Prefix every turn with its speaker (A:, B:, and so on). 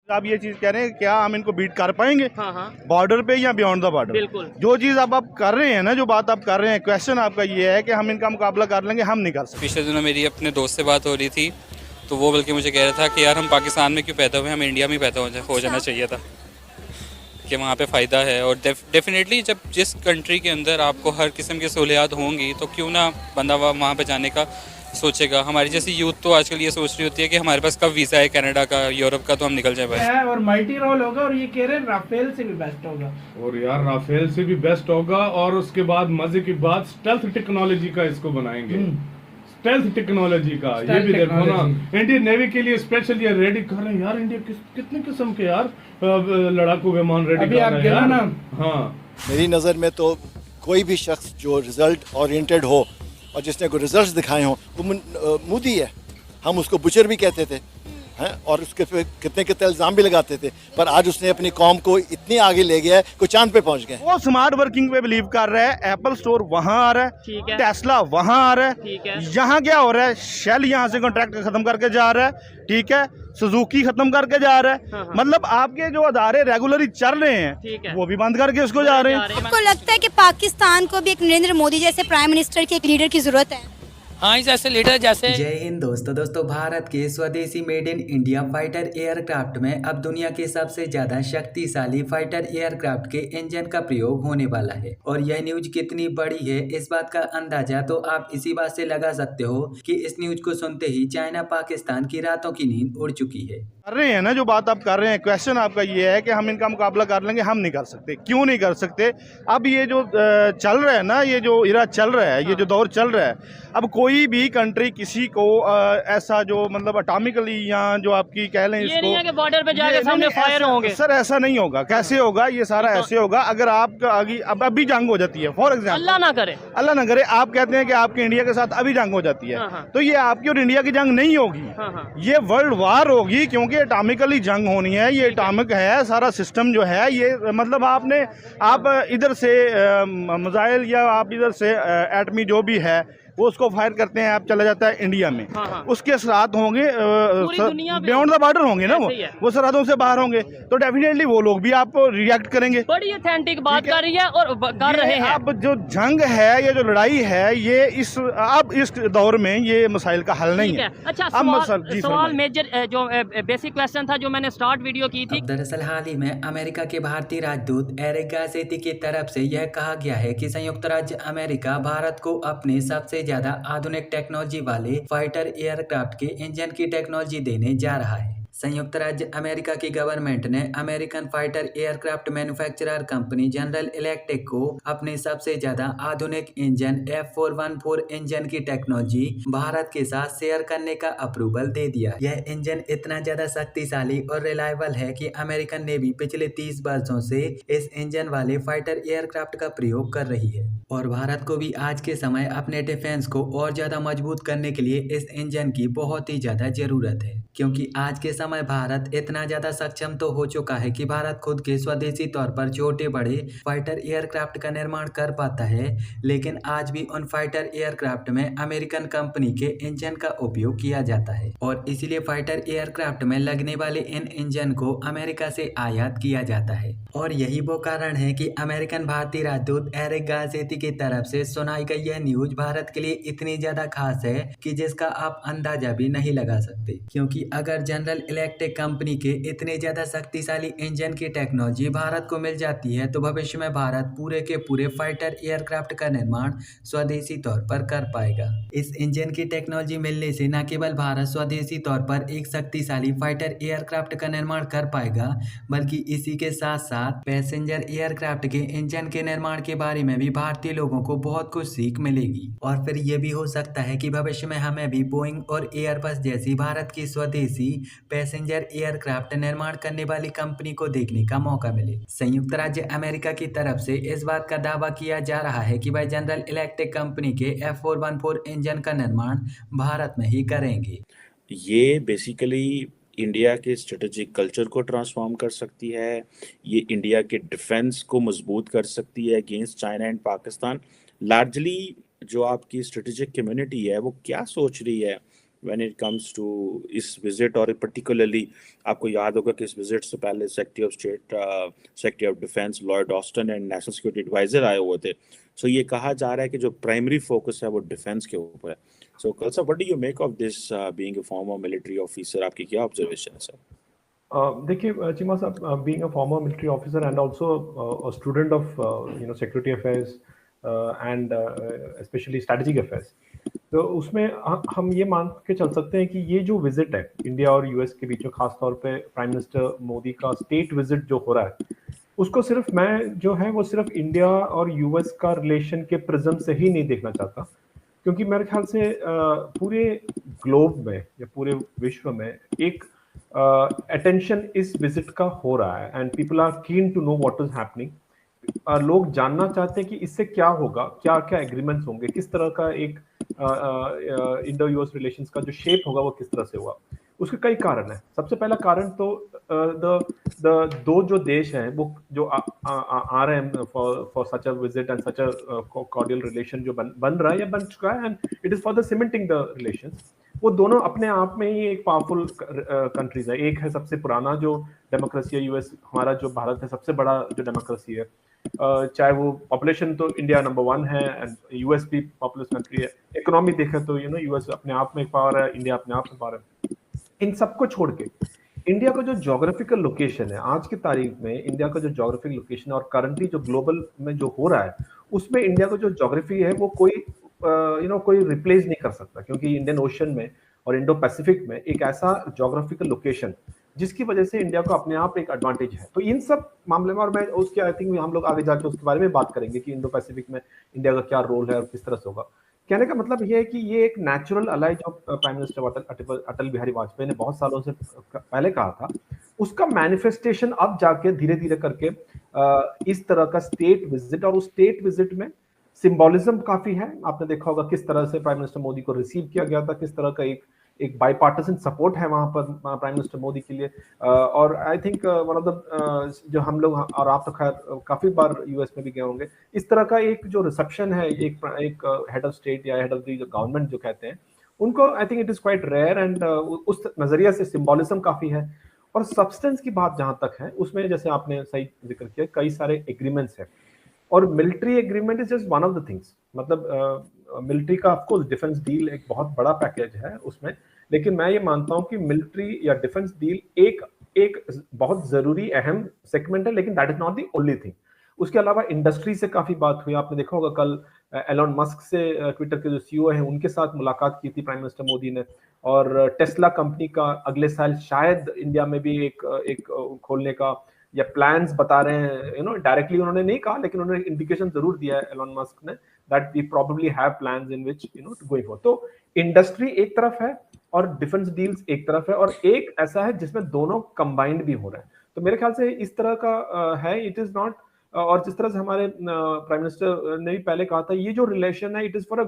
A: आप ये चीज कह रहे हैं, क्या हम इनको बीट कर पाएंगे
B: हाँ
A: बॉर्डर पे या बियॉन्ड द बॉर्डर?
B: बिल्कुल।
A: जो चीज आप कर रहे हैं ना, जो बात आप कर रहे हैं, क्वेश्चन आपका ये है कि हम इनका मुकाबला कर लेंगे, हम नहीं कर सकते।
C: पिछले दिनों मेरी अपने दोस्त से बात हो रही थी, तो वो बल्कि मुझे कह रहा था कि यार हम पाकिस्तान में क्यों पैदा हुए, हमें इंडिया में ही पैदा हो जाना चाहिए था, कि वहाँ पे फ़ायदा है। और डेफिनेटली जब जिस कंट्री के अंदर आपको हर किस्म की सहूलियात होंगी तो क्यों ना बंदा वहाँ पे जाने का सोचेगा। हमारी जैसी यूथ तो आजकल ये सोच रही होती है कि हमारे पास कब वीज़ा है कनाडा का, यूरोप का, तो हम निकल जाए भाई।
D: और माइटी रोल होगा, और ये कह रहे हैं राफेल से भी बेस्ट होगा।
E: और यार राफेल से भी बेस्ट होगा, और उसके बाद मजे की बात स्टेल्थ टेक्नोलॉजी का इसको बनाएंगे। स्टेल्थ टेक्नोलॉजी का ये भी देखो ना, इंडियन नेवी के लिए स्पेशल ये रेडी कर रहे हैं यार। इंडिया कितने किस्म के यार लड़ाकू विमान रेडी कर रहे हैं यार। हाँ,
F: मेरी नज़र में तो कोई भी शख्स जो रिजल्ट ओरिएंटेड हो और जिसने कोई रिजल्ट्स दिखाए हों वो मोदी है। हम उसको बुचर भी कहते थे हैं, और उसके पे कितने कितने इल्ज़ाम भी लगाते थे, पर आज उसने अपनी कौम को इतनी आगे ले गया है कि चांद पे पहुंच गए।
A: वो स्मार्ट वर्किंग पे बिलीव कर रहा है। एप्पल स्टोर वहां आ रहा है, टेस्ला वहां आ रहा है। यहाँ क्या हो रहा है, शेल यहाँ से कॉन्ट्रैक्ट खत्म करके जा रहा है, ठीक है, सुजुकी खत्म करके जा रहा है। मतलब आपके जो अदारे रेगुलरली चल रहे हैं वो भी बंद करके उसको जा रहे हैं।
G: आपको लगता है कि पाकिस्तान को भी एक नरेंद्र मोदी जैसे प्राइम मिनिस्टर की, एक लीडर की जरूरत है?
B: हाँ, इस ऐसे लीडर जैसे।
H: जय हिंद दोस्तों भारत के स्वदेशी made in India fighter aircraft में अब दुनिया के सबसे ज्यादा शक्तिशाली फाइटर एयरक्राफ्ट के इंजन का प्रयोग होने वाला है। और यह न्यूज कितनी बड़ी है, इस बात का अंदाजा तो आप इसी बात से लगा सकते हो कि इस न्यूज को सुनते ही चाइना पाकिस्तान की रातों की नींद उड़ चुकी है।
A: कर रहे हैं ना, जो बात आप कर रहे हैं, क्वेश्चन आपका ये है कि हम इनका मुकाबला कर लेंगे, हम नहीं कर सकते। क्यों नहीं कर सकते? अब ये जो चल रहा है ना, ये जो इरा चल रहा है, ये जो दौर चल रहा है, अब कोई भी कंट्री किसी को ऐसा जो मतलब अटॉमिकली या जो आपकी कह लें इसको,
B: ये नहीं है कि बॉर्डर पे जाके सामने फायर होंगे।
A: सर ऐसा नहीं होगा। कैसे होगा? ये सारा ऐसे होगा अगर आप आगे अब अभी जंग हो जाती है, फॉर एग्जाम्पल,
B: अल्लाह ना करे,
A: आप कहते हैं कि आपके इंडिया के साथ अभी जंग हो जाती है, तो ये आपकी और इंडिया की जंग नहीं होगी, ये वर्ल्ड वार होगी, क्योंकि एटॉमिकली जंग होनी है। ये एटॉमिक है सारा सिस्टम जो है, ये मतलब आप इधर से मिसाइल या आप इधर से एटमी जो भी है वो उसको फायर करते हैं, आप चला जाता है इंडिया में। उसके साथ होंगे बियॉन्ड द बॉर्डर होंगे ना, वो सरहदों से बाहर होंगे, तो डेफिनेटली वो लोग भी आप रिएक्ट करेंगे।
B: बड़ी ऑथेंटिक बात कर रही है और कर रहे हैं।
A: अब जो जंग है, ये जो लड़ाई है, ये इस दौर में ये मसाइल का हल नहीं है।
B: अच्छा, सवाल मेजर जो बेसिक क्वेश्चन था जो मैंने स्टार्ट वीडियो की थी।
H: दरअसल हाल ही में अमेरिका के भारतीय राजदूत एरिक गारसेती की तरफ से यह कहा गया है कि संयुक्त राज्य अमेरिका भारत को अपने सबसे ज्यादा आधुनिक टेक्नोलॉजी वाले फाइटर एयरक्राफ्ट के इंजन की टेक्नोलॉजी देने जा रहा है। संयुक्त राज्य अमेरिका की गवर्नमेंट ने American fighter aircraft manufacturer company general electric को अपने सबसे ज्यादा आधुनिक इंजन F414 इंजन की टेक्नोलॉजी भारत के साथ शेयर करने का अप्रूवल दे दिया। यह इंजन इतना ज्यादा शक्तिशाली और रिलायबल है कि अमेरिकन नेवी पिछले 30 वर्षों से इस इंजन वाले फाइटर एयरक्राफ्ट का प्रयोग कर रही है। और भारत को भी आज के समय अपने डिफेंस को और ज्यादा मजबूत करने के लिए इस इंजन की बहुत ही ज्यादा जरूरत है, क्योंकि आज के समय भारत इतना ज्यादा सक्षम तो हो चुका है कि भारत खुद के स्वदेशी तौर पर छोटे बड़े फाइटर एयरक्राफ्ट का निर्माण कर पाता है, लेकिन आज भी उन फाइटर एयरक्राफ्ट में अमेरिकन कंपनी के इंजन का उपयोग किया जाता है। और इसीलिए फाइटर एयरक्राफ्ट में लगने वाले इन इंजन को अमेरिका से आयात किया जाता है। और यही वो कारण है कि अमेरिकन भारतीय राजदूत एरिक गारसेती की तरफ से सुनाई गई यह न्यूज भारत के लिए इतनी ज्यादा खास है कि जिसका आप अंदाजा भी नहीं लगा सकते। क्योंकि अगर जनरल इलेक्ट्रिक कंपनी के इतने ज्यादा शक्तिशाली इंजन की टेक्नोलॉजी भारत को मिल जाती है तो भविष्य में भारत पूरे के पूरे फाइटर एयरक्राफ्ट का निर्माण स्वदेशी तौर पर कर पाएगा। इस इंजन की टेक्नोलॉजी मिलने से न केवल भारत स्वदेशी तौर पर एक शक्तिशाली फाइटर एयरक्राफ्ट का निर्माण कर पाएगा, बल्कि इसी के साथ साथ पैसेंजर एयरक्राफ्ट के इंजन के निर्माण के बारे में भी भारतीय लोगों को बहुत कुछ सीख मिलेगी। और फिर ये भी हो सकता है कि भविष्य में हमें भी बोइंग और एयरबस जैसी भारत की स्वदेशी पैसेंजर एयरक्राफ्ट निर्माण करने वाली कंपनी को देखने का मौका मिले। संयुक्त राज्य अमेरिका की तरफ से इस बात का दावा किया जा रहा है कि वह जनरल इलेक्ट्रिक कंपनी के F414 इंजन का निर्माण भारत में ही करेंगे।
I: ये बेसिकली इंडिया के स्ट्रेटेजिक कल्चर को ट्रांसफॉर्म कर सकती है, ये इंडिया के डिफेंस को मजबूत कर सकती है against China and Pakistan. Largely जो आपकी स्ट्रेटेजिक कम्युनिटी है वो क्या सोच रही है व्हेन इट कम्स टू इस विजिट, और पर्टिकुलरली आपको याद होगा कि इस विजिट से पहले secretary of state, secretary of defence Lloyd Austin and national security adviser आए हुए थे। सो ये कहा जा रहा है कि जो प्राइमरी फोकस है वो डिफेंस के ऊपर है। सो कलसा, what do you make of this being a former military officer? आपकी क्या ऑब्जर्वेशन है सर?
J: देखिए चीमा साहब, being a former military officer and also a student of security affairs and specially strategic affairs, तो उसमें हम ये मान के चल सकते हैं कि ये जो विजिट है इंडिया और यूएस के बीच में, खास तौर पे प्राइम मिनिस्टर मोदी का स्टेट विजिट जो हो रहा है, उसको सिर्फ मैं जो है वो सिर्फ इंडिया और यूएस का रिलेशन के प्रिज्म से ही नहीं देखना चाहता, क्योंकि मेरे ख्याल से पूरे ग्लोब में या पूरे विश्व में एक अटेंशन इस विजिट का हो रहा है and people are keen to know what is happening. लोग जानना चाहते हैं कि इससे क्या होगा, क्या क्या एग्रीमेंट्स होंगे, किस तरह का एक इंडो यूएस रिलेशंस का जो शेप होगा वो किस तरह से होगा। उसके कई कारण हैं। सबसे पहला कारण तो द दो जो देश हैं वो जो आ रहे हैं for such a visit and such a cordial relation जो बन रहा है या बन चुका है, and it is for the cementing the relations. वो दोनों अपने आप में ही एक पावरफुल कंट्रीज है। एक है सबसे पुराना जो डेमोक्रेसी है यूएस, हमारा जो भारत है सबसे बड़ा जो डेमोक्रेसी है, चाहे वो पॉपुलेशन तो इंडिया नंबर 1 है एंड यूएस भी पॉपुलस कंट्री है। इकोनॉमी देखें तो यूएस अपने आप में एक पावर है, इंडिया अपने आप में पावर है। इन सबको छोड़ के इंडिया का जो ज्योग्राफिकल लोकेशन है आज की तारीख में, इंडिया का जो ज्योग्राफिकल लोकेशन और करंटली जो ग्लोबल में जो हो रहा है, उसमें इंडिया का जो ज्योग्राफी है वो कोई कोई रिप्लेस नहीं कर सकता, क्योंकि इंडियन ओशन में और इंडो पैसिफिक में एक ऐसा ज्योग्राफिकल लोकेशन जिसकी वजह से इंडिया को अपने आप एक एडवांटेज है। तो इन सब मामले में, और मैं उसके आई थिंक हम लोग आगे जाके उसके बारे में बात करेंगे कि इंडो पैसिफिक में इंडिया का क्या रोल है और किस तरह से होगा। कहने का मतलब ये है कि ये एक नेचुरल अलाई जो प्राइम मिनिस्टर अटल बिहारी वाजपेयी ने बहुत सालों से पहले कहा था, उसका मैनिफेस्टेशन अब जाके धीरे धीरे करके इस तरह का स्टेट विजिट, और उस स्टेट विजिट में सिंबॉलिज्म काफी है। आपने देखा होगा किस तरह से प्राइम मिनिस्टर मोदी को रिसीव किया गया था, किस तरह का एक बाईपार्टिसन सपोर्ट है वहां पर प्राइम मिनिस्टर मोदी के लिए। और I think one of the जो हम लोग और आप तो खैर काफी बार यूएस में भी गए होंगे, इस तरह का एक जो रिसेप्शन है एक हेड ऑफ स्टेट या हेड ऑफ द गवर्नमेंट जो कहते हैं उनको, I think it is quite rare and उस नजरिया से सिंबॉलिज्म काफी है। और सब्सटेंस की बात जहां तक है, उसमें जैसे आपने सही जिक्र किया, कई सारे एग्रीमेंट्स हैं और military agreement is just one of the things. मतलब मिलिट्री का ऑफ कोर्स डिफेंस डील एक बहुत बड़ा पैकेज है उसमें, लेकिन मैं ये मानता हूं कि मिलिट्री या डिफेंस डील एक बहुत जरूरी अहम सेगमेंट है, लेकिन that is not the only thing. उसके अलावा इंडस्ट्री से काफी बात हुई। आपने देखा होगा कल एलोन मस्क से, ट्विटर के जो सीईओ हैं, उनके साथ मुलाकात की थी प्राइम मिनिस्टर मोदी ने, और टेस्ला कंपनी का अगले साल शायद इंडिया में भी एक खोलने का या प्लान्स बता रहे हैं। डायरेक्टली उन्होंने नहीं कहा, लेकिन उन्होंने इंडिकेशन जरूर दिया है एलोन मस्क ने, that we probably have plans in which to going for. तो इंडस्ट्री एक तरफ है और डिफेंस डील्स एक तरफ है, और एक ऐसा है जिसमें दोनों कंबाइंड भी हो रहे हैं। तो मेरे ख्याल से इस तरह का है, इट इज नॉट, और जिस तरह से हमारे प्राइम मिनिस्टर ने भी पहले कहा था, ये जो रिलेशन है इट इज फॉर अ